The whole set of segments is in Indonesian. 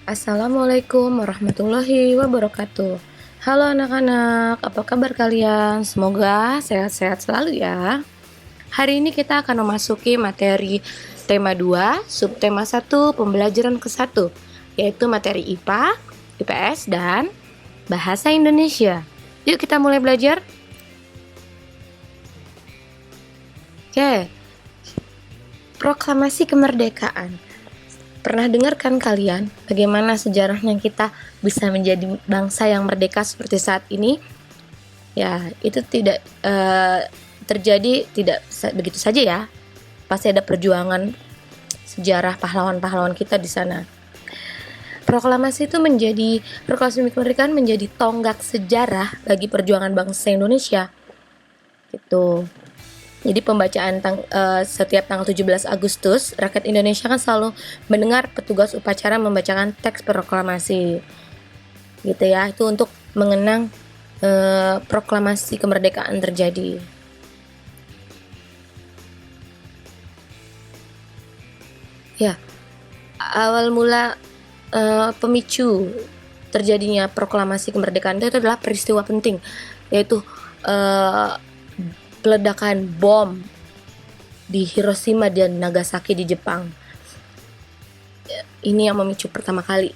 Assalamualaikum warahmatullahi wabarakatuh. Halo anak-anak, apa kabar kalian? Semoga sehat-sehat selalu ya. Hari ini kita akan memasuki materi tema 2, subtema 1, pembelajaran ke-1, yaitu materi IPA, IPS, dan Bahasa Indonesia. Yuk kita mulai belajar. Oke, proklamasi kemerdekaan. Pernah dengar kan kalian bagaimana sejarahnya kita bisa menjadi bangsa yang merdeka seperti saat ini? Ya, itu tidak terjadi tidak begitu saja ya. Pasti ada perjuangan sejarah pahlawan-pahlawan kita di sana. Proklamasi kemerdekaan menjadi tonggak sejarah bagi perjuangan bangsa Indonesia. Gitu. Jadi pembacaan setiap tanggal 17 Agustus, rakyat Indonesia kan selalu mendengar petugas upacara membacakan teks proklamasi. Gitu ya, itu untuk mengenang proklamasi kemerdekaan terjadi. Ya, awal mula pemicu terjadinya proklamasi kemerdekaan itu adalah peristiwa penting, yaitu peledakan bom di Hiroshima dan Nagasaki di Jepang. Ini yang memicu pertama kali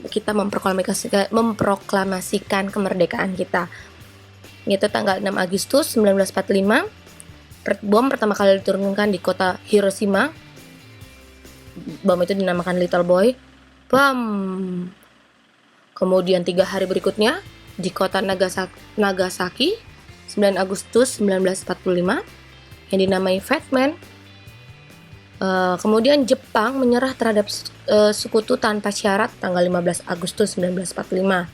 kita memproklamasikan kemerdekaan kita. Yaitu tanggal 6 Agustus 1945, bom pertama kali diturunkan di kota Hiroshima. Bom itu dinamakan Little Boy Bom. Kemudian 3 hari berikutnya di kota Nagasaki 9 Agustus 1945 yang dinamai Fat Man. Kemudian Jepang menyerah terhadap sekutu tanpa syarat tanggal 15 Agustus 1945.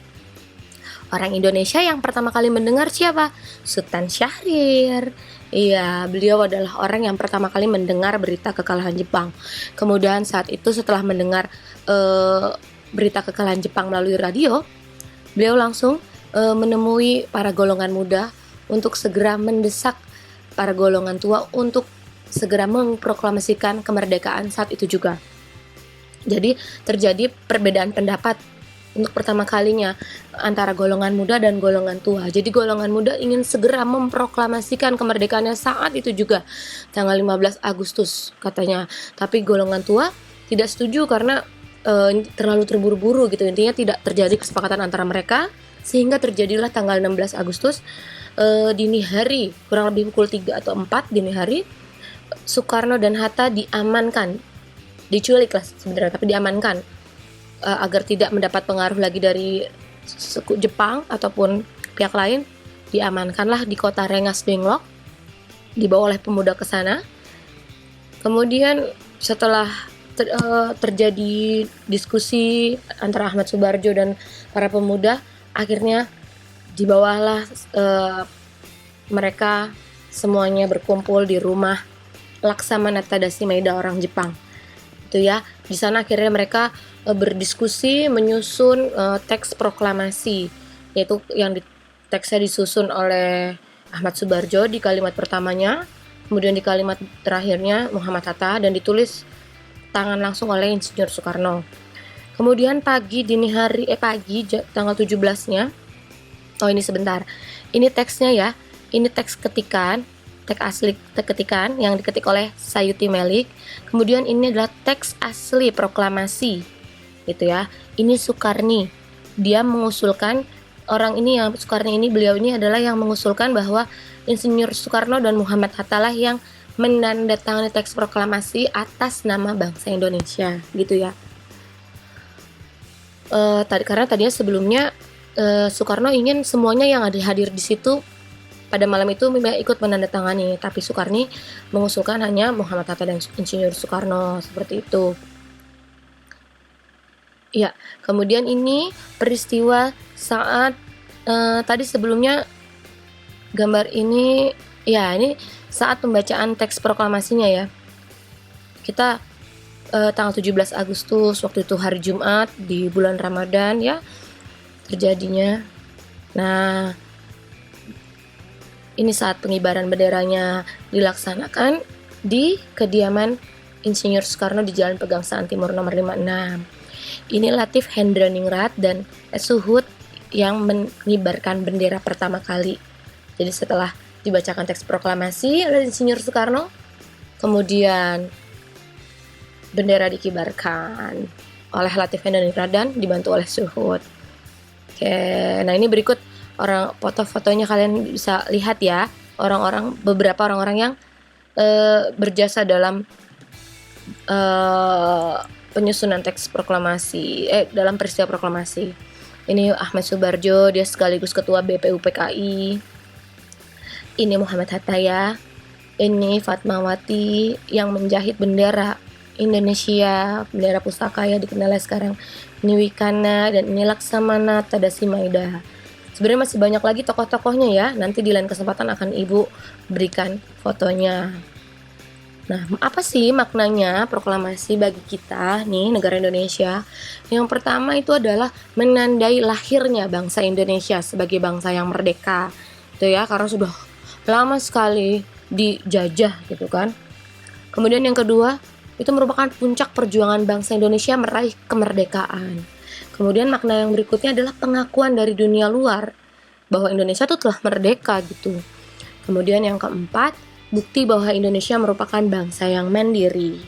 Orang Indonesia yang pertama kali mendengar siapa? Sultan Syahrir. Iya, beliau adalah orang yang pertama kali mendengar berita kekalahan Jepang. Kemudian saat itu setelah mendengar berita kekalahan Jepang melalui radio, beliau langsung menemui para golongan muda untuk segera mendesak para golongan tua untuk segera memproklamasikan kemerdekaan saat itu juga. Jadi terjadi perbedaan pendapat untuk pertama kalinya antara golongan muda dan golongan tua. Jadi golongan muda ingin segera memproklamasikan kemerdekaannya saat itu juga, tanggal 15 Agustus katanya. Tapi golongan tua tidak setuju karena terlalu terburu-buru gitu. Intinya tidak terjadi kesepakatan antara mereka, sehingga terjadilah tanggal 16 Agustus dini hari, kurang lebih pukul 3 atau 4 dini hari, Soekarno dan Hatta diamankan. Diculik lah sebenarnya, tapi diamankan agar tidak mendapat pengaruh lagi dari suku Jepang ataupun pihak lain. Diamankanlah di kota Rengas Dengklok, dibawa oleh pemuda ke sana. Kemudian setelah terjadi diskusi antara Ahmad Subarjo dan para pemuda, akhirnya dibawalah mereka semuanya berkumpul di rumah Laksamana Tadashi Maeda orang Jepang. Itu ya, di sana akhirnya mereka berdiskusi menyusun teks proklamasi, yaitu yang teksnya disusun oleh Ahmad Subarjo di kalimat pertamanya, kemudian di kalimat terakhirnya Muhammad Hatta, dan ditulis tangan langsung oleh Insinyur Soekarno. Kemudian pagi tanggal 17-nya, ini sebentar, ini teksnya ya, ini teks ketikan, teks asli ketikan yang diketik oleh Sayuti Melik. Kemudian ini adalah teks asli proklamasi, gitu ya. Ini Soekarni, dia mengusulkan, beliau ini adalah yang mengusulkan bahwa Insinyur Soekarno dan Muhammad Hatta lah yang menandatangani teks proklamasi atas nama bangsa Indonesia, gitu ya. Karena tadinya sebelumnya Soekarno ingin semuanya yang hadir di situ pada malam itu ikut menandatangani, tapi Soekarni mengusulkan hanya Muhammad Hatta dan Insinyur Soekarno, seperti itu. Ya, kemudian ini peristiwa saat tadi sebelumnya gambar ini, ya ini saat pembacaan teks proklamasinya ya. Kita tanggal 17 Agustus, waktu itu hari Jumat di bulan Ramadan ya terjadinya. Nah, ini saat pengibaran benderanya dilaksanakan di kediaman Insinyur Soekarno di Jalan Pegangsaan Timur nomor 56. Ini Latif Hendraningrat dan Suhud yang mengibarkan bendera pertama kali. Jadi setelah dibacakan teks proklamasi oleh Insinyur Soekarno, kemudian bendera dikibarkan oleh Latif Hendraningrat dan dibantu oleh Suhud. Oke, nah ini berikut foto-fotonya, kalian bisa lihat ya, beberapa orang-orang yang berjasa dalam penyusunan teks proklamasi, dalam peristiwa proklamasi. Ini Ahmad Subarjo, dia sekaligus ketua BPUPKI. Ini Muhammad Hatta ya. Ini Fatmawati yang menjahit bendera Indonesia, bendera pusaka ya dikenal sekarang. Ini Wikana dan ini Laksamana Tadasi Maida. Sebenarnya masih banyak lagi tokoh-tokohnya ya. Nanti di lain kesempatan akan Ibu berikan fotonya. Nah, apa sih maknanya proklamasi bagi kita nih negara Indonesia? Yang pertama itu adalah menandai lahirnya bangsa Indonesia sebagai bangsa yang merdeka. Itu ya, karena sudah lama sekali dijajah gitu kan. Kemudian yang kedua, itu merupakan puncak perjuangan bangsa Indonesia meraih kemerdekaan. Kemudian makna yang berikutnya adalah pengakuan dari dunia luar bahwa Indonesia itu telah merdeka gitu. Kemudian yang keempat, bukti bahwa Indonesia merupakan bangsa yang mandiri.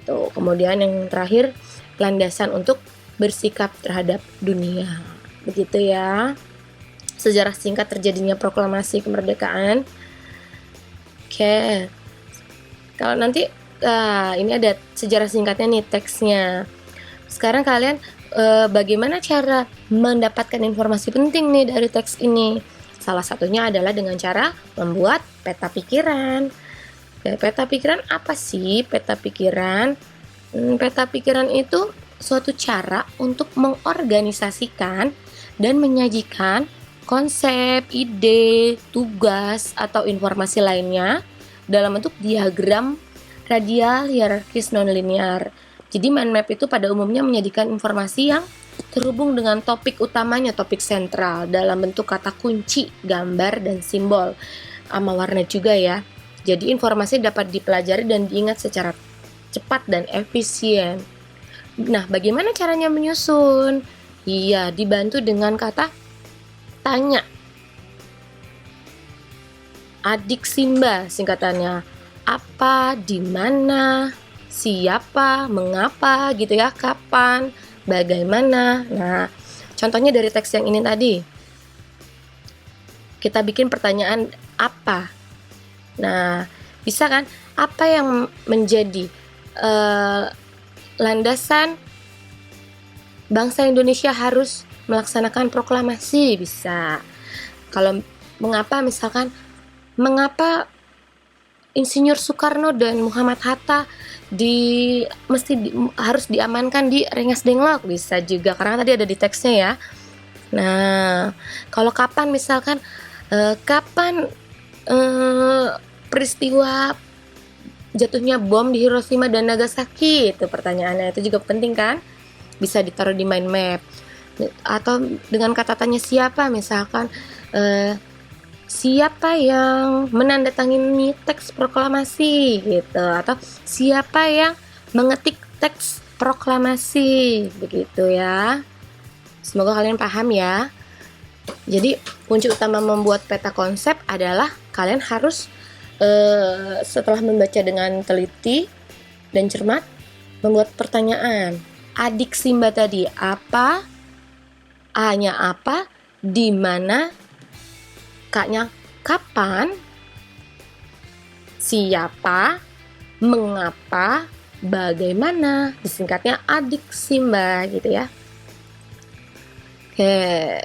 Tuh, kemudian yang terakhir, landasan untuk bersikap terhadap dunia. Begitu ya. Sejarah singkat terjadinya proklamasi kemerdekaan. Oke. Kalau nanti ini ada sejarah singkatnya nih, teksnya. Sekarang kalian bagaimana cara mendapatkan informasi penting nih dari teks ini? Salah satunya adalah dengan cara membuat peta pikiran. Peta pikiran apa sih peta pikiran? Peta pikiran itu suatu cara untuk mengorganisasikan dan menyajikan konsep, ide, tugas, atau informasi lainnya dalam bentuk diagram radial hierarkis nonlinear. Jadi mind map itu pada umumnya menyajikan informasi yang terhubung dengan topik utamanya, topik sentral dalam bentuk kata kunci, gambar, dan simbol, sama warna juga ya. Jadi informasi dapat dipelajari dan diingat secara cepat dan efisien. Nah, bagaimana caranya menyusun? Iya, dibantu dengan kata tanya. Adik Simba singkatannya. Apa, di mana, siapa, mengapa gitu ya, kapan, bagaimana. Nah, contohnya dari teks yang ini tadi. Kita bikin pertanyaan apa. Nah, bisa kan? Apa yang menjadi landasan bangsa Indonesia harus melaksanakan proklamasi? Bisa. Kalau mengapa, misalkan mengapa Insinyur Soekarno dan Muhammad Hatta harus diamankan di Rengas Dengklok, bisa juga karena tadi ada di teksnya ya. Nah, kalau kapan misalkan kapan peristiwa jatuhnya bom di Hiroshima dan Nagasaki, itu pertanyaannya, itu juga penting kan, bisa ditaruh di mind map. Atau dengan kata tanya siapa, misalkan siapa yang menandatangani teks proklamasi gitu, atau siapa yang mengetik teks proklamasi, begitu ya. Semoga kalian paham ya. Jadi kunci utama membuat peta konsep adalah kalian harus setelah membaca dengan teliti dan cermat, membuat pertanyaan. Adik Simba tadi apa, A-nya apa, di mana, K-nya kapan, siapa, mengapa, bagaimana, disingkatnya Adik Simba gitu ya. Oke.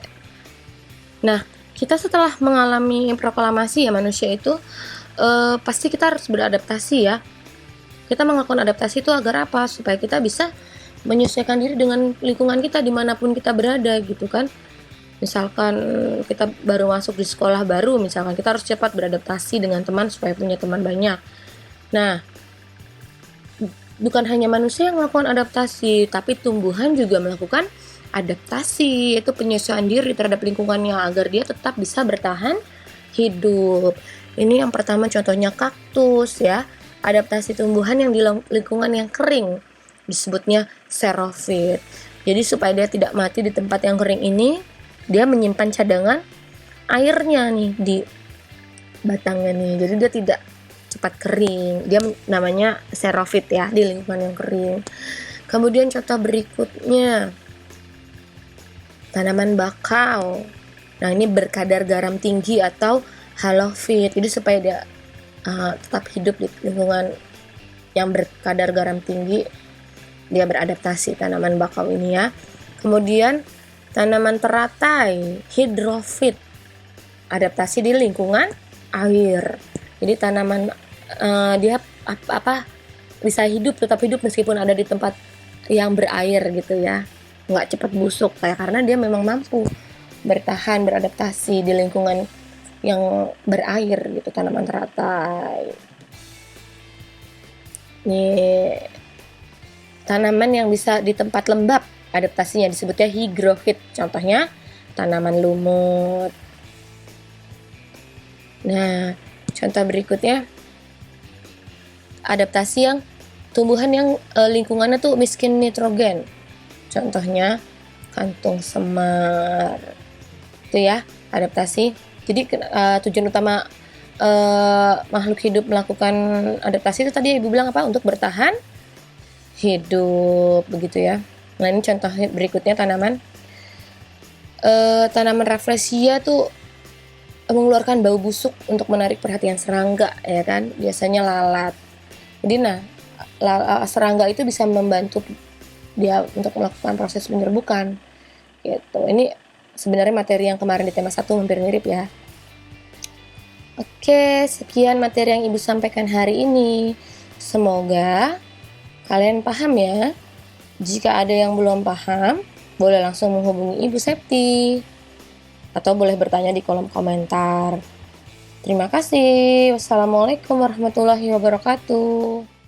Nah, kita setelah mengalami proklamasi ya, manusia itu pasti kita harus beradaptasi ya. Kita melakukan adaptasi itu agar apa? Supaya kita bisa menyesuaikan diri dengan lingkungan kita dimanapun kita berada gitu kan. Misalkan kita baru masuk di sekolah baru, misalkan kita harus cepat beradaptasi dengan teman supaya punya teman banyak. Nah, bukan hanya manusia yang melakukan adaptasi, tapi tumbuhan juga melakukan adaptasi, yaitu penyesuaian diri terhadap lingkungannya agar dia tetap bisa bertahan hidup. Ini yang pertama contohnya kaktus ya, adaptasi tumbuhan yang di lingkungan yang kering disebutnya xerophyt. Jadi supaya dia tidak mati di tempat yang kering ini, dia menyimpan cadangan airnya nih di batangnya nih. Jadi dia tidak cepat kering. Dia namanya xerophyt ya di lingkungan yang kering. Kemudian contoh berikutnya, tanaman bakau. Nah, ini berkadar garam tinggi atau halofit. Jadi supaya dia tetap hidup di lingkungan yang berkadar garam tinggi, dia beradaptasi tanaman bakau ini ya. Kemudian tanaman teratai, hidrofit, adaptasi di lingkungan air. Jadi tanaman dia bisa hidup, tetap hidup meskipun ada di tempat yang berair gitu ya, nggak cepat busuk karena dia memang mampu bertahan, beradaptasi di lingkungan yang berair gitu, tanaman teratai. Nih, tanaman yang bisa di tempat lembab, adaptasinya disebutnya higrofit. Contohnya tanaman lumut. Nah, contoh berikutnya, adaptasi yang tumbuhan yang lingkungannya tuh miskin nitrogen. Contohnya kantung semar. Itu ya, adaptasi. Jadi tujuan utama makhluk hidup melakukan adaptasi itu tadi Ibu bilang apa? Untuk bertahan hidup, begitu ya. Nah, ini contoh berikutnya tanaman rafflesia tuh mengeluarkan bau busuk untuk menarik perhatian serangga, ya kan? Biasanya lalat. Jadi serangga itu bisa membantu dia untuk melakukan proses penyerbukan gitu. Ini sebenarnya materi yang kemarin di tema 1 hampir mirip ya. Oke, sekian materi yang Ibu sampaikan hari ini. Semoga kalian paham ya. Jika ada yang belum paham, boleh langsung menghubungi Ibu Septi atau boleh bertanya di kolom komentar. Terima kasih. Wassalamualaikum warahmatullahi wabarakatuh.